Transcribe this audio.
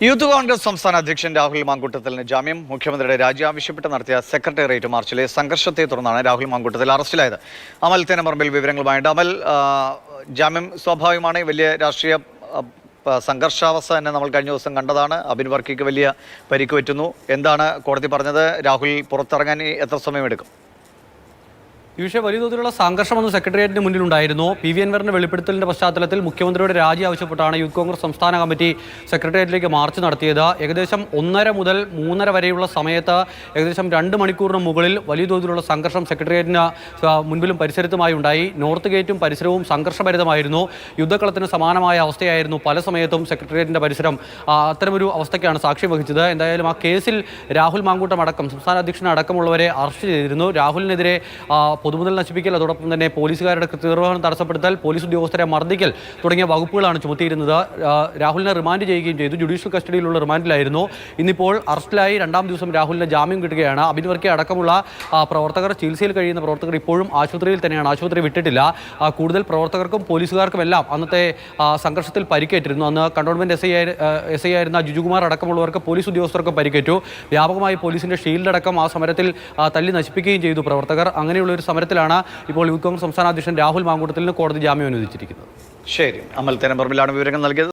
Youth Congress സംസ്ഥാന അധ്യക്ഷൻ രാഹുൽ മാങ്കൂട്ടത്തിന് ജാമ്യം. മുഖ്യമന്ത്രിയുടെ രാജി ആവശ്യപ്പെട്ട് നടത്തിയ സെക്രട്ടേറിയറ്റ് മാർച്ചിലെ സംഘർഷത്തെ തുടർന്നാണ് രാഹുൽ മാങ്കൂട്ടത്തിൽ അറസ്റ്റിലായത്. അമൽ തേനമറമ്പിൽ വിവരങ്ങളുമായിട്ട്. അമൽ, ജാമ്യം സ്വാഭാവികമാണ്. വലിയ രാഷ്ട്രീയ സംഘർഷാവസ്ഥ തന്നെ നമ്മൾ കഴിഞ്ഞ ദിവസം കണ്ടതാണ്. അബിൻ വർക്കിക്ക് വലിയ പരിക്ക് പറ്റുന്നു. എന്താണ് കോടതി പറഞ്ഞത്? രാഹുൽ പുറത്തിറങ്ങാൻ എത്ര സമയമെടുക്കും? ഈ വിഷയം വലിയ തോതിലുള്ള സംഘർഷമൊന്നും സെക്രട്ടേറിയറ്റിന് മുന്നിലുണ്ടായിരുന്നു. PV അൻവറിന്റെ വെളിപ്പെടുത്തലിന്റെ പശ്ചാത്തലത്തിൽ മുഖ്യമന്ത്രിയുടെ രാജി ആവശ്യപ്പെട്ടാണ് യൂത്ത് കോൺഗ്രസ് സംസ്ഥാന കമ്മിറ്റി സെക്രട്ടേറിയറ്റിലേക്ക് മാർച്ച് നടത്തിയത്. ഏകദേശം 1:30 മുതൽ 3:30 വരെയുള്ള സമയത്ത് ഏകദേശം 2 മണിക്കൂറിന് മുകളിൽ വലിയ തോതിലുള്ള സംഘർഷം സെക്രട്ടേറിയറ്റിന് മുൻപിലും പരിസരത്തുമായി ഉണ്ടായി. നോർത്ത് ഗേറ്റും പരിസരവും സംഘർഷഭരിതമായിരുന്നു. യുദ്ധക്കളത്തിന് സമാനമായ അവസ്ഥയായിരുന്നു പല സമയത്തും സെക്രട്ടേറിയറ്റിന്റെ പരിസരം. അത്തരമൊരു അവസ്ഥയ്ക്കാണ് സാക്ഷ്യം വഹിച്ചത്. എന്തായാലും ആ കേസിൽ രാഹുൽ മാങ്കൂട്ടം അടക്കം സംസ്ഥാന അധ്യക്ഷനെ അടക്കമുള്ളവരെ അറസ്റ്റ് ചെയ്തിരുന്നു. രാഹുലിനെതിരെ പൊതുമുതൽ നശിപ്പിക്കൽ, അതോടൊപ്പം തന്നെ പോലീസുകാരുടെ കൃത്യനിർവഹണം തടസ്സപ്പെടുത്തൽ, പോലീസ് ഉദ്യോഗസ്ഥരെ മർദ്ദിക്കൽ തുടങ്ങിയ വകുപ്പുകളാണ് ചുമത്തിയിരുന്നത്. രാഹുലിനെ റിമാൻഡ് ചെയ്യുകയും ചെയ്തു. ജുഡീഷ്യൽ കസ്റ്റഡിയിലുള്ള റിമാൻഡിലായിരുന്നു. ഇന്നിപ്പോൾ അറസ്റ്റിലായി 2ാം ദിവസം രാഹുലിന് ജാമ്യം കിട്ടുകയാണ്. അബിൻ വർക്കി അടക്കമുള്ള പ്രവർത്തകർ, ചികിത്സയിൽ കഴിയുന്ന പ്രവർത്തകർ ഇപ്പോഴും ആശുപത്രിയിൽ തന്നെയാണ്. ആശുപത്രി വിട്ടിട്ടില്ല. കൂടുതൽ പ്രവർത്തകർക്കും പോലീസുകാർക്കുമെല്ലാം അന്നത്തെ സംഘർഷത്തിൽ പരിക്കേറ്റിരുന്നു. അന്ന് കണ്ടോൺമെന്റ് എസ് ഐ ആയിരുന്ന ജിജുകുമാർ അടക്കമുള്ളവർക്ക്, പോലീസ് ഉദ്യോഗസ്ഥർക്കും പരിക്കേറ്റു. വ്യാപകമായി പോലീസിന്റെ ഷീൽഡ് അടക്കം ആ സമരത്തിൽ തല്ലി നശിപ്പിക്കുകയും ചെയ്തു പ്രവർത്തകർ. അങ്ങനെയുള്ള ഒരു സമരത്തിലാണ് ഇപ്പോൾ യൂത്ത് കോൺഗ്രസ് സംസ്ഥാന അധ്യക്ഷൻ രാഹുൽ മാങ്കൂട്ടത്തിന് കോടതി ജാമ്യം അനുവദിച്ചിരിക്കുന്നത്. ശരി, അമൽ തേനമറമ്പിലാണ് വിവരങ്ങൾ നൽകിയത്.